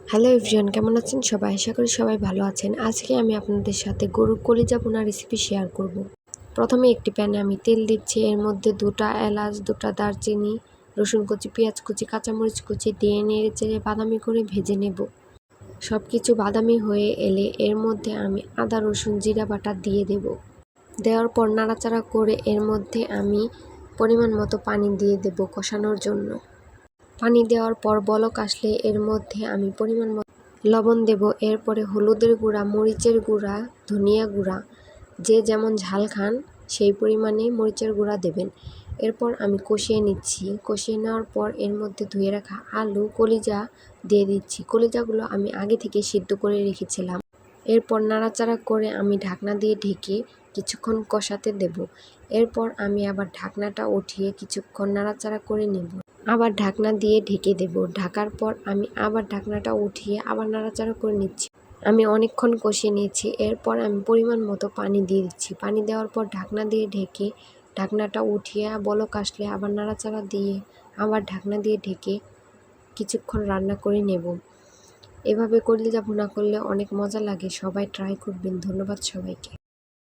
Hello everyone, কেমন আছেন সবাই? আশা করি সবাই ভালো আছেন। আজকে আমি আপনাদের সাথে গরুর কলিজা ভুনা রেসিপি শেয়ার করব। প্রথমে একটি প্যানে আমি তেল দিচ্ছি। এর মধ্যে 2টা এলাচ, 2টা দারচিনি, রসুন কুচি, পেঁয়াজ কুচি, কাঁচামরিচ কুচি দিয়ে নেড়ে চেড়ে বাদামি করে ভেজে নেব। সব কিছু বাদামি হয়ে এলে এর মধ্যে আমি আদা, রসুন, জিরা বাটা দিয়ে দেব। দেওয়ার পর নাড়াচাড়া করে এর মধ্যে আমি পরিমাণ মতো পানি দিয়ে দেব কষানোর জন্য। পানি দেওয়ার পর বলক আসলে এর মধ্যে আমি পরিমাণ মতো লবণ দেব। এরপরে হলুদের গুঁড়া, মরিচের গুঁড়া, ধনিয়া গুঁড়া, যে যেমন ঝাল খান সেই পরিমাণে মরিচের গুঁড়া দেবেন। এরপর আমি কষিয়ে নিচ্ছি। কষিয়ে নেওয়ার পর এর মধ্যে ধুয়ে রাখা আলু, কলিজা দিয়ে দিচ্ছি। কলিজাগুলো আমি আগে থেকে সিদ্ধ করে রেখেছিলাম। এরপর নাড়াচাড়া করে আমি ঢাকনা দিয়ে ঢেকে কিছুক্ষণ কষাতে দেব। এরপর আমি আবার ঢাকনাটা উঠিয়ে কিছুক্ষণ নাড়াচাড়া করে নেব। আবার ঢাকনা দিয়ে ঢেকে দেব। ঢাকার পর আমি আবার ঢাকনাটা উঠিয়ে আবার নাড়াচাড়া করে নিচ্ছি। আমি অনেকক্ষণ কষিয়ে নিয়েছি। এরপর আমি পরিমাণ মতো পানি দিয়ে দিচ্ছি। পানি দেওয়ার পর ঢাকনা দিয়ে ঢেকে ঢাকনাটা উঠিয়ে বলক আসলে আবার নাড়াচাড়া দিয়ে আবার ঢাকনা দিয়ে ঢেকে কিছুক্ষণ রান্না করে নেব। এভাবে কলিজা ভুনা করলে অনেক মজা লাগে। সবাই ট্রাই করবেন। ধন্যবাদ সবাইকে।